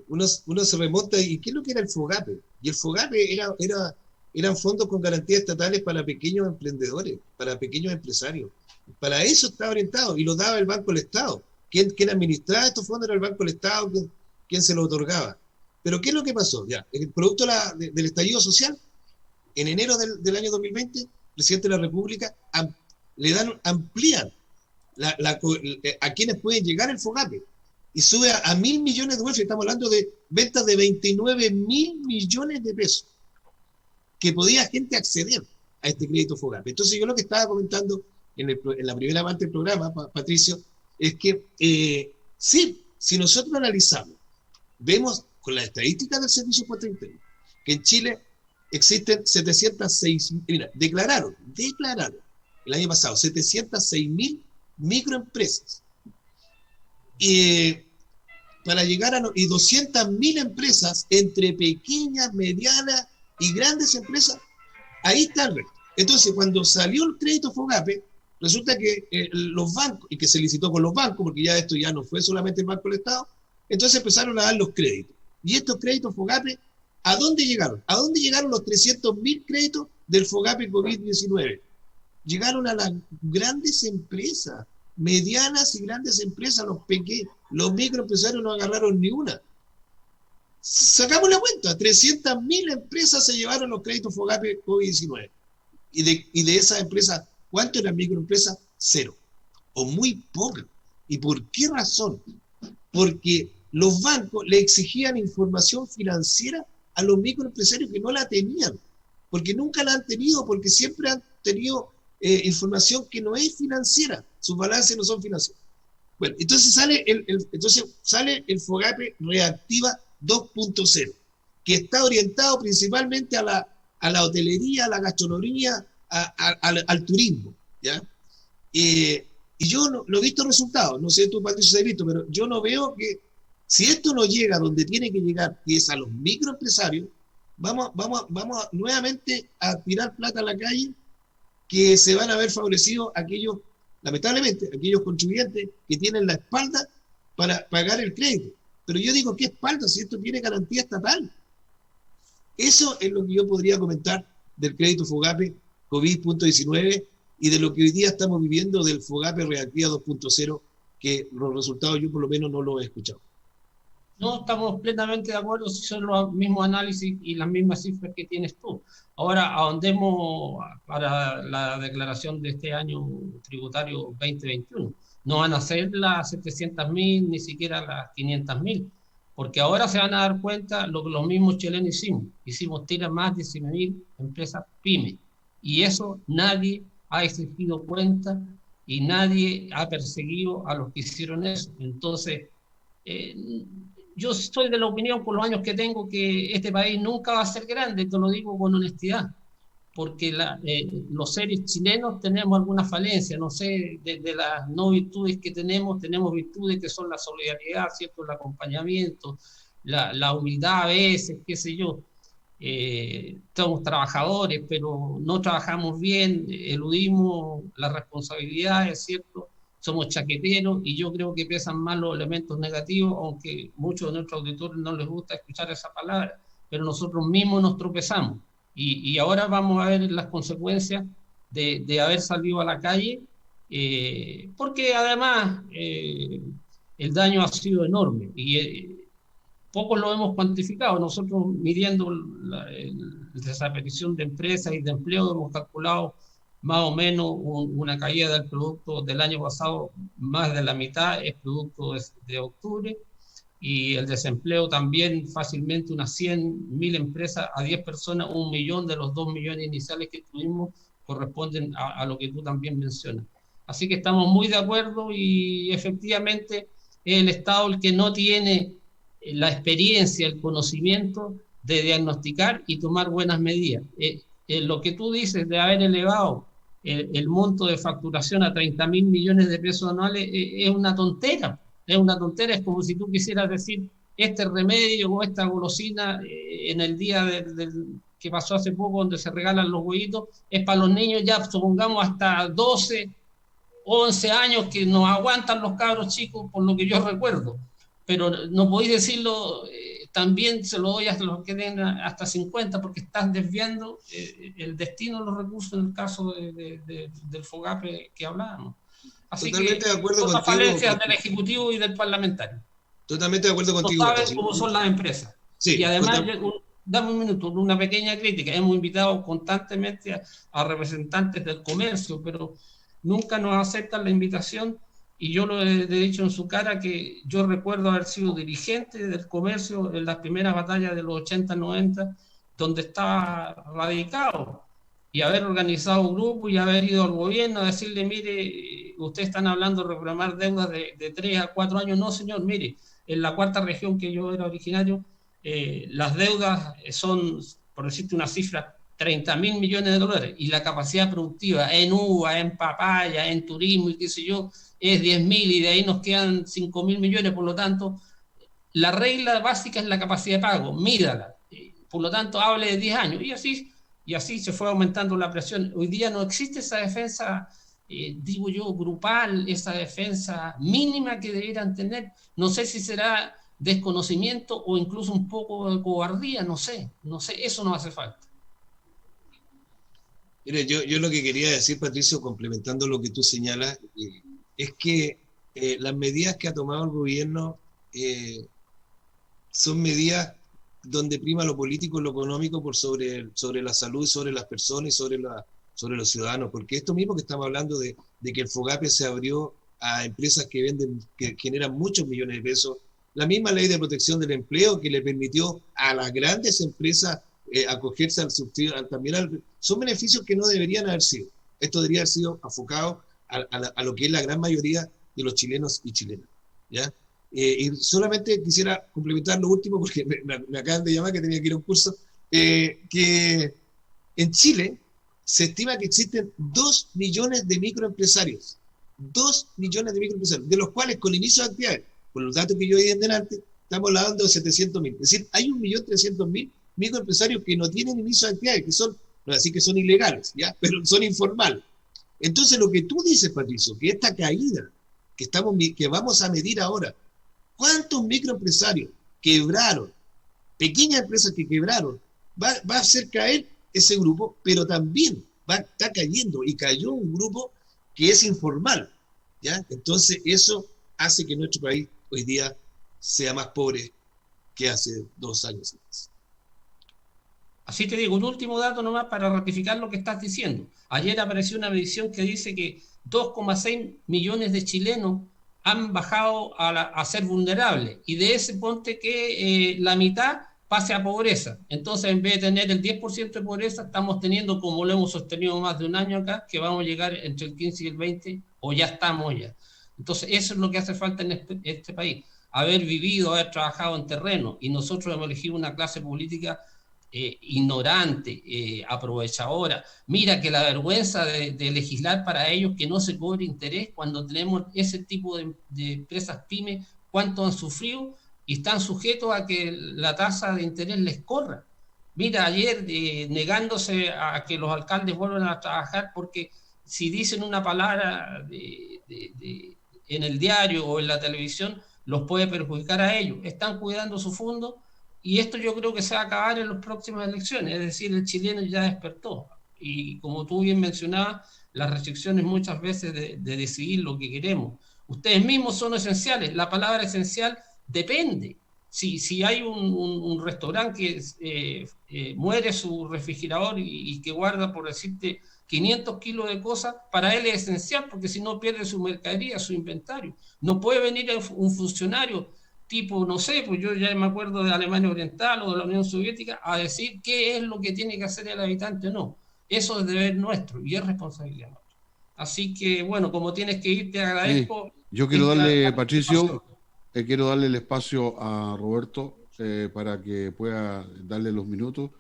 uno se remonta y ¿qué es lo que era el FOGAPE? Y el FOGAPE eran fondos con garantías estatales para pequeños emprendedores, para pequeños empresarios. Para eso estaba orientado y lo daba el Banco del Estado. ¿Quién administraba estos fondos era el Banco del Estado, quien se lo otorgaba. Pero ¿qué es lo que pasó? Ya, el producto del estallido social, en enero del año 2020, el presidente de la República amplían a quienes pueden llegar el FOGAPE y sube a 1.000 millones de dólares. Estamos hablando de ventas de 29.000 millones de pesos que podía gente acceder a este crédito FOGAPE. Entonces yo lo que estaba comentando en la primera parte del programa, Patricio, es que sí, si nosotros analizamos, vemos con las estadísticas del Servicio Puesto Interno que en Chile existen 706, mira, declararon el año pasado 706.000 microempresas para llegar y 200.000 empresas entre pequeñas, medianas y grandes empresas. Ahí está el resto. Entonces, cuando salió el crédito FOGAPE, resulta que los bancos, y que se licitó con los bancos, porque ya esto ya no fue solamente el Banco del Estado, entonces empezaron a dar los créditos. Y estos créditos FOGAPE, ¿a dónde llegaron? ¿A dónde llegaron los 300.000 créditos del FOGAPE COVID-19? Llegaron a las grandes empresas, medianas y grandes empresas, los microempresarios no agarraron ni una. Sacamos la cuenta, 300.000 empresas se llevaron los créditos FOGAPE COVID-19. Y de esas empresas, ¿cuánto eran microempresas? Cero. O muy pocas. ¿Y por qué razón? porque los bancos le exigían información financiera a los microempresarios que no la tenían, porque nunca la han tenido, porque siempre han tenido información que no es financiera, sus balances no son financieros. Bueno, entonces sale el FOGAPE Reactiva 2.0, que está orientado principalmente a la hotelería, a la gastronomía, al turismo, ¿ya? Y yo no he visto resultados, no sé tú, Patricio, si has visto, pero yo no veo que, si esto no llega donde tiene que llegar, que es a los microempresarios, vamos nuevamente a tirar plata a la calle, que se van a ver favorecidos aquellos, lamentablemente, aquellos contribuyentes que tienen la espalda para pagar el crédito. Pero yo digo, ¿qué espalda si esto tiene garantía estatal? Eso es lo que yo podría comentar del crédito FOGAPE COVID-19 y de lo que hoy día estamos viviendo del FOGAPE Reactiva 2.0, que los resultados yo por lo menos no los he escuchado. No, estamos plenamente de acuerdo, si son los mismos análisis y las mismas cifras que tienes tú. Ahora ahondemos para la declaración de este año tributario 2021. No van a ser las 700.000, ni siquiera las 500.000, porque ahora se van a dar cuenta lo que los mismos chilenos hicimos. Hicimos tirar más de 19.000 empresas pymes, y eso nadie ha exigido cuenta y nadie ha perseguido a los que hicieron eso. Entonces, yo estoy de la opinión, por los años que tengo, que este país nunca va a ser grande, te lo digo con honestidad, porque los seres chilenos tenemos alguna falencia, no sé, de las no virtudes que tenemos virtudes que son la solidaridad, ¿cierto? El acompañamiento, la humildad a veces, qué sé yo. Somos trabajadores, pero no trabajamos bien, eludimos las responsabilidades, ¿cierto? Somos chaqueteros, y yo creo que pesan más los elementos negativos, aunque muchos de nuestros auditores no les gusta escuchar esa palabra, pero nosotros mismos nos tropezamos. Y ahora vamos a ver las consecuencias de haber salido a la calle, porque además el daño ha sido enorme, y pocos lo hemos cuantificado. Nosotros, midiendo la desaparición de empresas y de empleo, hemos calculado más o menos una caída del producto del año pasado, más de la mitad es producto de octubre, y el desempleo también fácilmente unas 100.000 empresas a 10 personas, 1 millón de los 2 millones iniciales que tuvimos corresponden a lo que tú también mencionas. Así que estamos muy de acuerdo, y efectivamente es el Estado el que no tiene la experiencia, el conocimiento de diagnosticar y tomar buenas medidas. Lo que tú dices de haber elevado el monto de facturación a 30.000 millones de pesos anuales es una tontera. Es como si tú quisieras decir, este remedio o esta golosina en el día que pasó hace poco, donde se regalan los huevitos, es para los niños ya, supongamos, hasta 12, 11 años, que nos aguantan los cabros chicos, por lo que yo recuerdo. Pero no podéis decirlo, también se lo doy hasta los que den hasta 50, porque estás desviando el destino de los recursos en el caso del FOGAPE que hablábamos. Así totalmente que de acuerdo son las contigo, falencias del Ejecutivo y del Parlamentario. Totalmente de acuerdo contigo. No saben cómo son las empresas. Sí, y además, dame un minuto, una pequeña crítica. Hemos invitado constantemente a representantes del comercio, pero nunca nos aceptan la invitación. Y yo lo he dicho en su cara, que yo recuerdo haber sido dirigente del comercio en las primeras batallas de los 80, 90, donde estaba radicado, y haber organizado grupos y haber ido al gobierno a decirle, mire, ustedes están hablando de reprogramar deudas de 3 a 4 años. No, señor, mire, en la cuarta región que yo era originario, las deudas son, por decirte una cifra, 30.000 millones de dólares, y la capacidad productiva en uva, en papaya, en turismo y qué sé yo, es 10.000, y de ahí nos quedan 5.000 millones. Por lo tanto, la regla básica es la capacidad de pago, mídala. Por lo tanto, hable de 10 años, y así se fue aumentando la presión. Hoy día no existe esa defensa, digo yo, grupal, esa defensa mínima que debieran tener. No sé si será desconocimiento o incluso un poco de cobardía, no sé, eso no hace falta. Mire, yo lo que quería decir, Patricio, complementando lo que tú señalas, es que las medidas que ha tomado el gobierno son medidas donde prima lo político y lo económico por sobre la salud, sobre las personas y sobre los ciudadanos, porque esto mismo que estamos hablando de que el FOGAPE se abrió a empresas que generan muchos millones de pesos. La misma ley de protección del empleo que le permitió a las grandes empresas acogerse al subsidio, son beneficios que no deberían haber sido. Esto debería haber sido enfocado a lo que es la gran mayoría de los chilenos y chilenas, ¿ya? Y solamente quisiera complementar lo último, porque me acaban de llamar que tenía que ir a un curso, que en Chile se estima que existen 2 millones de microempresarios, 2 millones de microempresarios, de los cuales con inicio de actividades, por los datos que yo di en delante, estamos hablando de 700.000. Es decir, hay 1.300.000 microempresarios que no tienen inicio de actividades, que son, no así que son ilegales, ¿ya? Pero son informales. Entonces, lo que tú dices, Patricio, que esta caída que vamos a medir ahora, ¿cuántos microempresarios quebraron? Pequeñas empresas que quebraron, va a hacer caer ese grupo, pero también está cayendo, y cayó un grupo que es informal, ¿ya? Entonces, eso hace que nuestro país hoy día sea más pobre que hace 2 años atrás. Así te digo, un último dato nomás para ratificar lo que estás diciendo. Ayer apareció una medición que dice que 2,6 millones de chilenos han bajado a ser vulnerables, y de ese ponte que la mitad pase a pobreza. Entonces, en vez de tener el 10% de pobreza, estamos teniendo, como lo hemos sostenido más de un año acá, que vamos a llegar entre el 15 y el 20, o ya estamos ya. Entonces, eso es lo que hace falta en este país, haber vivido, haber trabajado en terreno, y nosotros hemos elegido una clase política ignorante, aprovechadora. Mira que la vergüenza de legislar para ellos que no se cobre interés cuando tenemos ese tipo de empresas pymes, cuánto han sufrido y están sujetos a que la tasa de interés les corra. Mira, ayer negándose a que los alcaldes vuelvan a trabajar porque si dicen una palabra en el diario o en la televisión los puede perjudicar a ellos. Están cuidando su fondo. Y esto yo creo que se va a acabar en las próximas elecciones, es decir, el chileno ya despertó. Y como tú bien mencionabas, las restricciones muchas veces de decidir lo que queremos. Ustedes mismos son esenciales, la palabra esencial depende. Si hay un restaurante que muere su refrigerador y que guarda, por decirte, 500 kilos de cosas, para él es esencial, porque si no pierde su mercadería, su inventario. No puede venir un funcionario tipo, no sé, pues yo ya me acuerdo de Alemania Oriental o de la Unión Soviética, a decir qué es lo que tiene que hacer el habitante o no. Eso es deber nuestro y es responsabilidad nuestra. Así que, bueno, como tienes que ir, te agradezco. Sí. Yo quiero darle, Patricio, quiero darle el espacio a Roberto para que pueda darle los minutos,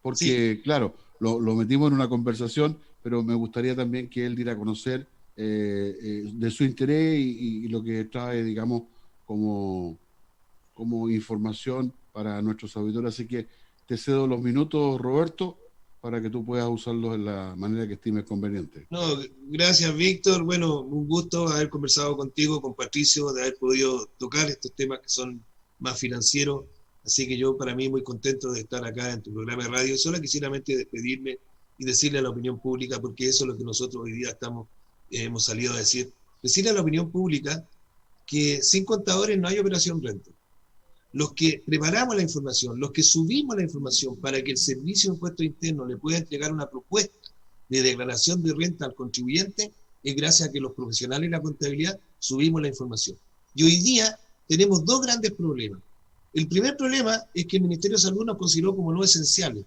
porque, sí, claro, lo metimos en una conversación, pero me gustaría también que él diera a conocer de su interés y lo que trae, digamos, como información para nuestros auditores. Así que te cedo los minutos, Roberto, para que tú puedas usarlos en la manera que estimes conveniente. No, gracias, Víctor. Bueno, un gusto haber conversado contigo, con Patricio, de haber podido tocar estos temas que son más financieros. Así que yo, para mí, muy contento de estar acá en tu programa de radio. Solo quisiera despedirme y decirle a la opinión pública, porque eso es lo que nosotros hoy día hemos salido a decir, decirle a la opinión pública que sin contadores no hay operación renta. Los que preparamos la información, los que subimos la información para que el Servicio de Impuestos Internos le pueda entregar una propuesta de declaración de renta al contribuyente, es gracias a que los profesionales de la contabilidad subimos la información. Y hoy día tenemos 2 grandes problemas. El primer problema es que el Ministerio de Salud nos consideró como no esenciales.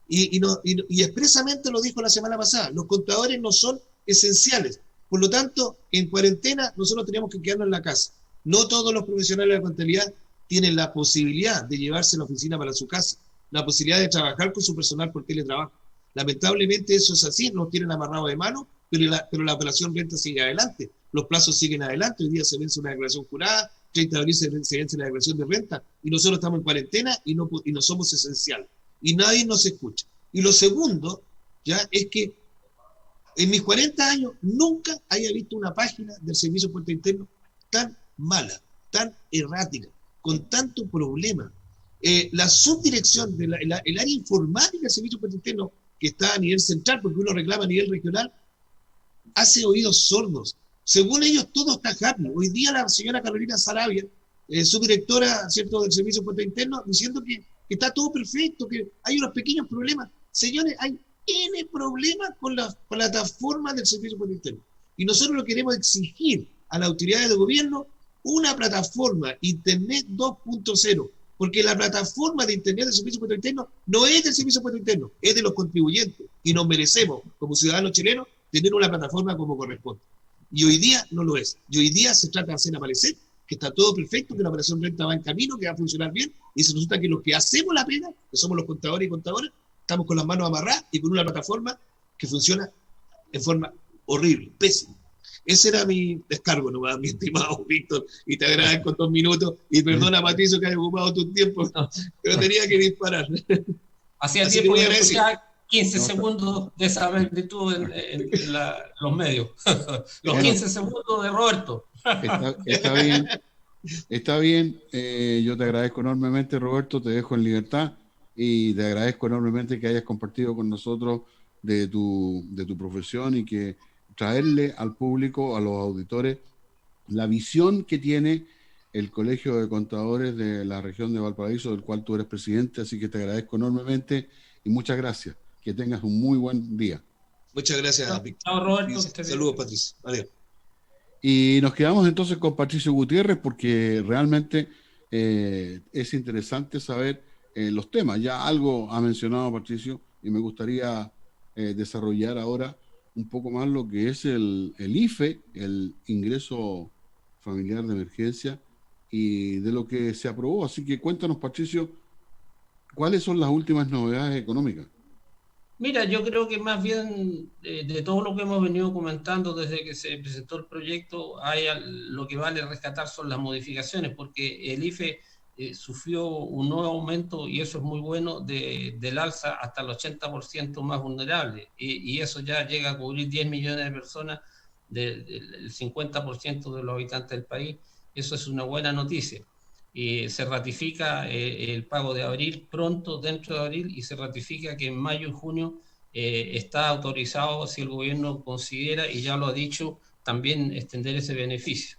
Y expresamente lo dijo la semana pasada, los contadores no son esenciales. Por lo tanto, en cuarentena nosotros tenemos que quedarnos en la casa. No todos los profesionales de la contabilidad tienen la posibilidad de llevarse la oficina para su casa, la posibilidad de trabajar con su personal por teletrabajo. Lamentablemente eso es así, nos tienen amarrado de mano, pero la operación renta sigue adelante, los plazos siguen adelante. Hoy día se vence una declaración jurada, 30 de abril se vence la declaración de renta, y nosotros estamos en cuarentena y no somos esenciales, y nadie nos escucha. Y lo segundo, ya, es que en mis 40 años nunca haya visto una página del Servicio de Impuestos Internos tan mala, tan errática, con tanto problema. La subdirección, el área informática del Servicio de Impuestos Internos, que está a nivel central, porque uno reclama a nivel regional, hace oídos sordos. Según ellos, todo está happy. Hoy día la señora Carolina Sarabia, subdirectora, ¿cierto?, del Servicio de Impuestos Internos, diciendo que está todo perfecto, que hay unos pequeños problemas. Señores, hay N problemas con la plataforma del Servicio de Impuestos Internos. Y nosotros lo queremos exigir a las autoridades de gobierno una plataforma Internet 2.0, porque la plataforma de Internet del Servicio de Impuesto Interno no es del Servicio de Impuesto Interno, es de los contribuyentes, y nos merecemos, como ciudadanos chilenos, tener una plataforma como corresponde. Y hoy día no lo es. Y hoy día se trata de hacer aparecer que está todo perfecto, que la operación renta va en camino, que va a funcionar bien, y se resulta que los que hacemos la pega, que somos los contadores y contadoras, estamos con las manos amarradas y con una plataforma que funciona en forma horrible, pésima. Ese era mi descargo nomás, mi estimado Víctor, y te agradezco 2 minutos, y perdona, Patricio, que haya ocupado tu tiempo, pero tenía que disparar. Hacía tiempo que escuchaba 15 segundos de esa magnitud en los medios. Los 15 segundos de Roberto. Está bien. Yo te agradezco enormemente, Roberto, te dejo en libertad, y te agradezco enormemente que hayas compartido con nosotros de tu profesión, y que traerle al público, a los auditores, la visión que tiene el Colegio de Contadores de la región de Valparaíso, del cual tú eres presidente. Así que te agradezco enormemente y muchas gracias. Que tengas un muy buen día. Muchas gracias, Víctor. Chao, Roberto. Saludos, Patricio. Adiós. Y nos quedamos entonces con Patricio Gutiérrez, porque realmente es interesante saber los temas. Ya algo ha mencionado Patricio, y me gustaría desarrollar ahora un poco más lo que es el IFE, el ingreso familiar de emergencia, y de lo que se aprobó. Así que cuéntanos, Patricio, ¿cuáles son las últimas novedades económicas? Mira, yo creo que más bien de todo lo que hemos venido comentando desde que se presentó el proyecto, lo que vale rescatar son las modificaciones, porque el IFE sufrió un nuevo aumento, y eso es muy bueno, del alza hasta el 80% más vulnerable, y eso ya llega a cubrir 10 millones de personas, del 50% de los habitantes del país. Eso es una buena noticia. Se ratifica el pago de abril pronto, dentro de abril, y se ratifica que en mayo y junio está autorizado, si el gobierno considera, y ya lo ha dicho, también extender ese beneficio.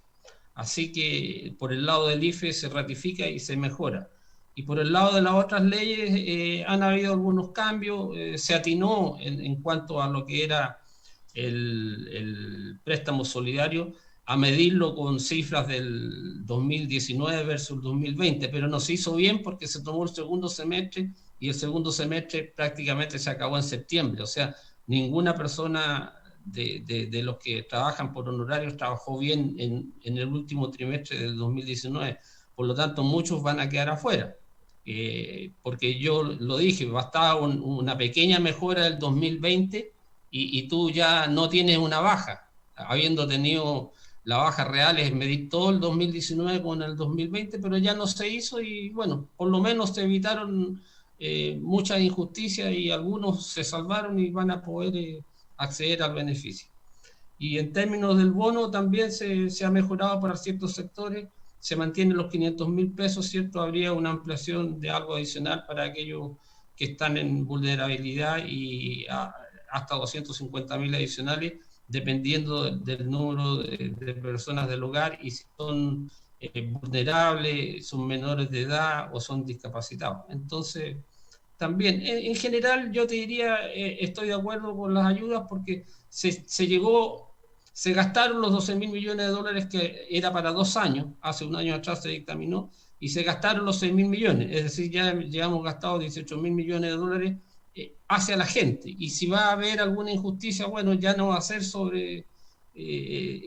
Así que por el lado del IFE se ratifica y se mejora. Y por el lado de las otras leyes han habido algunos cambios. Se atinó en cuanto a lo que era el préstamo solidario, a medirlo con cifras del 2019 versus 2020, pero no se hizo bien porque se tomó el segundo semestre, y el segundo semestre prácticamente se acabó en septiembre. O sea, ninguna persona de los que trabajan por honorarios trabajó bien en el último trimestre del 2019. Por lo tanto, muchos van a quedar afuera. Porque yo lo dije, bastaba una pequeña mejora del 2020 y tú ya no tienes una baja, habiendo tenido la baja real es medir todo el 2019 con el 2020, pero ya no se hizo, y bueno, por lo menos se evitaron muchas injusticias, y algunos se salvaron y van a poder acceder al beneficio. Y en términos del bono también se ha mejorado para ciertos sectores, se mantienen los 500.000 pesos, ¿cierto? Habría una ampliación de algo adicional para aquellos que están en vulnerabilidad, y hasta 250.000 adicionales, dependiendo del número de personas del hogar, y si son vulnerables, son menores de edad o son discapacitados. Entonces, también, en general, yo te diría, estoy de acuerdo con las ayudas, porque se gastaron los 12.000 millones de dólares que era para 2 años, hace un año atrás se dictaminó, y se gastaron los 6.000 millones, es decir, ya llevamos gastado 18.000 millones de dólares hacia la gente. Y si va a haber alguna injusticia, bueno, ya no va a ser sobre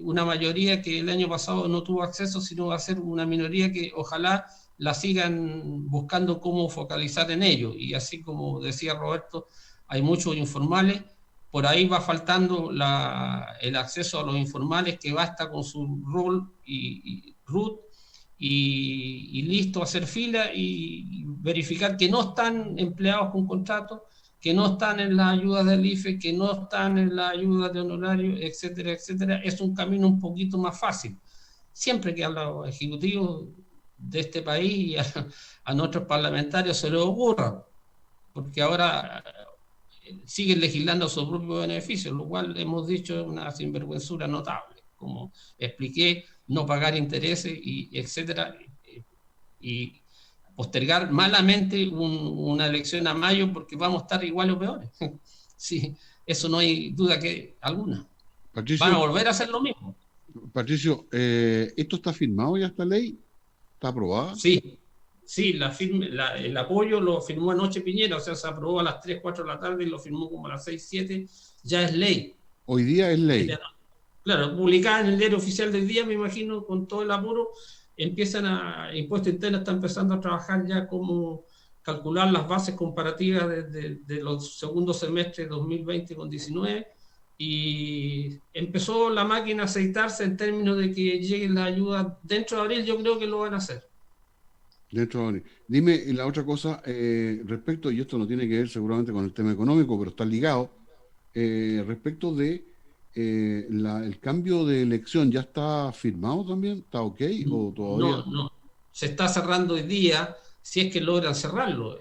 una mayoría que el año pasado no tuvo acceso, sino va a ser una minoría que ojalá la sigan buscando cómo focalizar en ello. Y así como decía Roberto, hay muchos informales, por ahí va faltando el acceso a los informales, que basta con su rol y RUT, y listo, hacer fila y verificar que no están empleados con contrato, que no están en las ayudas del IFE, que no están en las ayudas de honorario, etcétera, etcétera. Es un camino un poquito más fácil. Siempre que a los ejecutivos de este país y a nuestros parlamentarios se les ocurra, porque ahora siguen legislando a su propio beneficio, lo cual hemos dicho es una sinvergüenzura notable, como expliqué, no pagar intereses, y etcétera, y postergar malamente una elección a mayo, porque vamos a estar igual o peores. Sí, eso no hay duda que alguna. Patricio, van a volver a hacer lo mismo. Patricio, ¿esto está firmado ya, esta ley? ¿Está aprobada? Sí, el apoyo lo firmó anoche Piñera, o sea, se aprobó a las 3, 4 de la tarde y lo firmó como a las 6, 7, ya es ley. Hoy día es ley. Claro, publicada en el diario oficial del día, me imagino, con todo el apuro, Impuesto Interno está empezando a trabajar ya como calcular las bases comparativas de los segundos semestres 2020 con 19, y empezó la máquina a aceitarse en términos de que llegue la ayuda dentro de abril. Yo creo que lo van a hacer. Dentro de abril. Dime la otra cosa, respecto, y esto no tiene que ver seguramente con el tema económico, pero está ligado, respecto de el cambio de elección, ¿ya está firmado también? ¿Está ok o todavía? No, se está cerrando hoy día, si es que logran cerrarlo,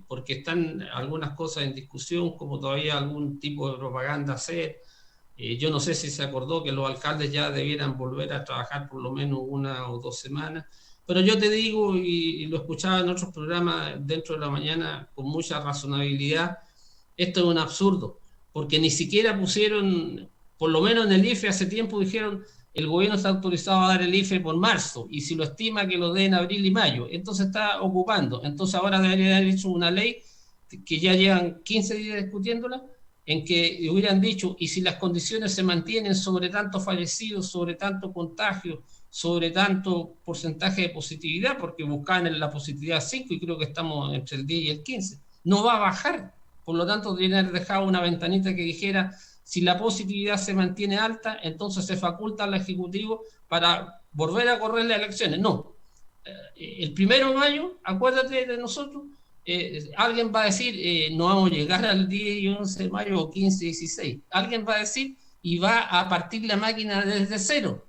porque están algunas cosas en discusión, como todavía algún tipo de propaganda hacer. Yo no sé si se acordó que los alcaldes ya debieran volver a trabajar por lo menos 1 o 2 semanas, pero yo te digo, y lo escuchaba en otros programas dentro de la mañana con mucha razonabilidad, esto es un absurdo, porque ni siquiera pusieron, por lo menos en el IFE hace tiempo dijeron, el gobierno está autorizado a dar el IFE por marzo, y si lo estima que lo dé en abril y mayo, entonces está ocupando. Entonces ahora debería haber hecho una ley que ya llevan 15 días discutiéndola, en que hubieran dicho, y si las condiciones se mantienen sobre tantos fallecidos, sobre tanto contagio, sobre tanto porcentaje de positividad, porque buscaban en la positividad 5 y creo que estamos entre el 10 y el 15, no va a bajar. Por lo tanto, deberían haber dejado una ventanita que dijera, si la positividad se mantiene alta, entonces se faculta al Ejecutivo para volver a correr las elecciones. No, el 1 de mayo, acuérdate de nosotros, alguien va a decir, no vamos a llegar al 10 y 11 de mayo o 15 y 16. Alguien va a decir y va a partir la máquina desde cero.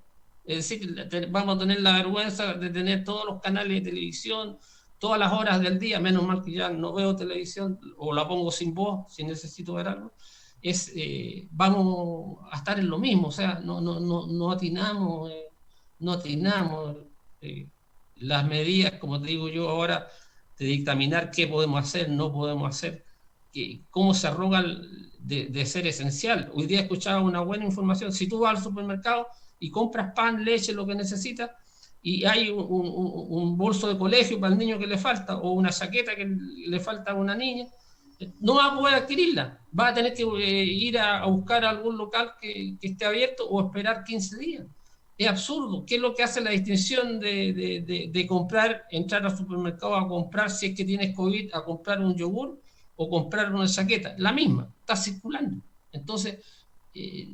Es decir, vamos a tener la vergüenza de tener todos los canales de televisión, todas las horas del día, menos mal que ya no veo televisión o la pongo sin voz si necesito ver algo. Vamos a estar en lo mismo, o sea, no atinamos, las medidas, como te digo yo ahora, de dictaminar qué podemos hacer, no podemos hacer, cómo se arroga de ser esencial. Hoy día escuchaba una buena información, si tú vas al supermercado y compras pan, leche, lo que necesitas, y hay un bolso de colegio para el niño que le falta, o una chaqueta que le falta a una niña, no va a poder adquirirla, va a tener que ir a buscar a algún local que esté abierto o esperar 15 días. Es absurdo. ¿Qué es lo que hace la distinción de comprar, entrar al supermercado a comprar, si es que tienes COVID, a comprar un yogur o comprar una chaqueta? La misma, está circulando. Entonces,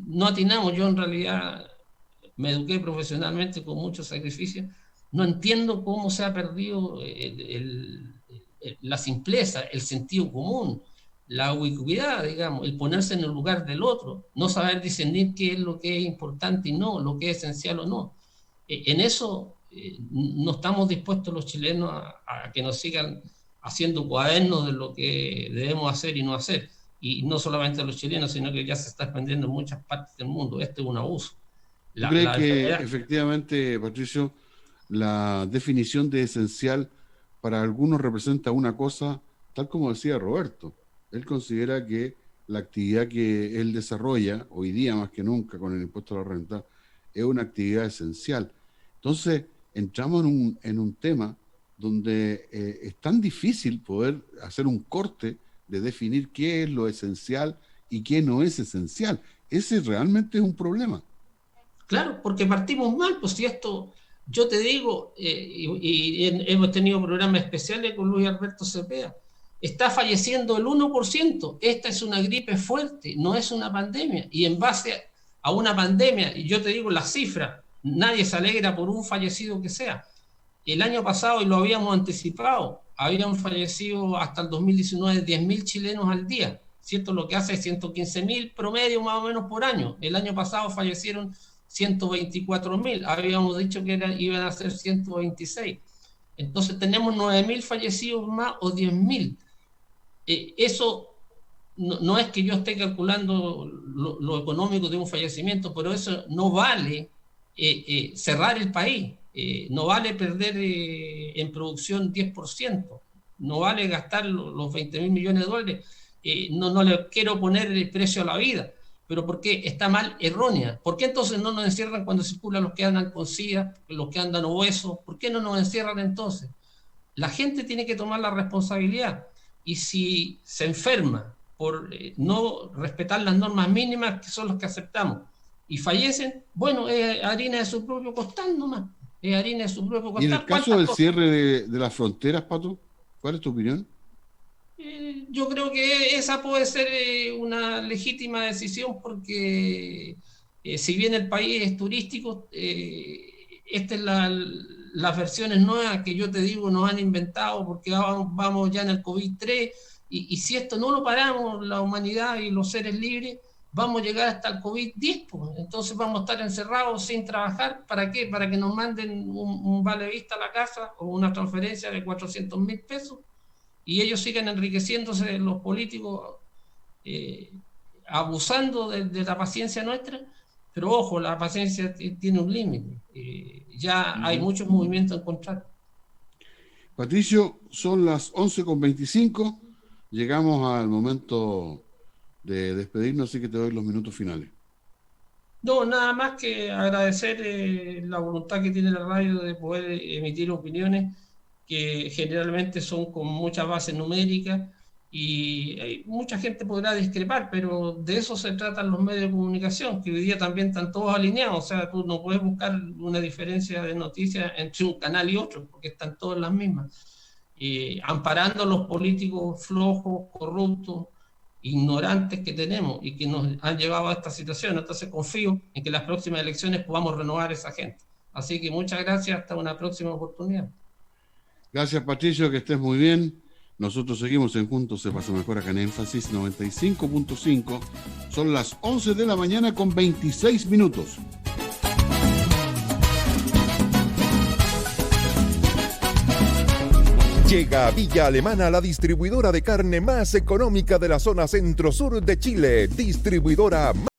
no atinamos. Yo en realidad me eduqué profesionalmente con mucho sacrificio. No entiendo cómo se ha perdido la simpleza, el sentido común, la ubicuidad, digamos, el ponerse en el lugar del otro, no saber discernir qué es lo que es importante y no, lo que es esencial o no. En eso no estamos dispuestos los chilenos a que nos sigan haciendo cuadernos de lo que debemos hacer y no hacer. Y no solamente los chilenos, sino que ya se está expandiendo en muchas partes del mundo. Este es un abuso. ¿Tú crees que efectivamente, Patricio, la definición de esencial para algunos representa una cosa, tal como decía Roberto? Él considera que la actividad que él desarrolla, hoy día más que nunca con el impuesto a la renta, es una actividad esencial. Entonces, entramos en un tema donde es tan difícil poder hacer un corte de definir qué es lo esencial y qué no es esencial. Ese realmente es un problema. Claro, porque partimos mal, pues si esto, yo te digo, y hemos tenido programas especiales con Luis Alberto Cepeda, está falleciendo el 1%, esta es una gripe fuerte, no es una pandemia, y en base a una pandemia, y yo te digo las cifras, nadie se alegra por un fallecido que sea. El año pasado, y lo habíamos anticipado, habían fallecido hasta el 2019 10.000 chilenos al día, ¿cierto? Lo que hace es 115.000 promedio más o menos por año. El año pasado fallecieron 124.000, habíamos dicho que iban a ser 126. Entonces tenemos 9.000 fallecidos más o 10.000. Eso no es que yo esté calculando lo económico de un fallecimiento, pero eso no vale cerrar el país, no vale perder en producción 10%, no vale gastar los 20.000 millones de dólares, no le quiero poner el precio a la vida, ¿Pero por qué? Está mal, errónea. ¿Por qué entonces no nos encierran cuando circulan los que andan con SIDA, los que andan obesos? ¿Por qué no nos encierran entonces? La gente tiene que tomar la responsabilidad. Y si se enferma por no respetar las normas mínimas, que son las que aceptamos, y fallecen, bueno, es harina de su propio costal nomás. Es harina de su propio costal. ¿Y en el caso del cierre de las fronteras, Pato? ¿Cuál es tu opinión? Yo creo que esa puede ser una legítima decisión porque si bien el país es turístico, estas las versiones nuevas que yo te digo nos han inventado porque vamos ya en el COVID-3 y si esto no lo paramos, la humanidad y los seres libres, vamos a llegar hasta el COVID-10, pues. Entonces vamos a estar encerrados sin trabajar. ¿Para qué? Para que nos manden un vale vista a la casa o una transferencia de 400.000 pesos y ellos sigan enriqueciéndose, los políticos, abusando de la paciencia nuestra. Pero ojo, la paciencia tiene un límite. Ya hay muchos movimientos en contra. Patricio, son las 11:25. Llegamos al momento de despedirnos, así que te doy los minutos finales. No, nada más que agradecer la voluntad que tiene la radio de poder emitir opiniones que generalmente son con mucha base numérica y mucha gente podrá discrepar, pero de eso se tratan los medios de comunicación, que hoy día también están todos alineados. O sea, tú no puedes buscar una diferencia de noticias entre un canal y otro, porque están todas las mismas. Amparando a los políticos flojos, corruptos, ignorantes que tenemos y que nos han llevado a esta situación. Entonces confío en que las próximas elecciones podamos renovar esa gente. Así que muchas gracias, hasta una próxima oportunidad. Gracias, Patricio, que estés muy bien. Nosotros seguimos en Juntos se pasa mejor acá en Énfasis 95.5. Son las 11 de la mañana con 26 minutos. Llega a Villa Alemana, la distribuidora de carne más económica de la zona centro-sur de Chile. Distribuidora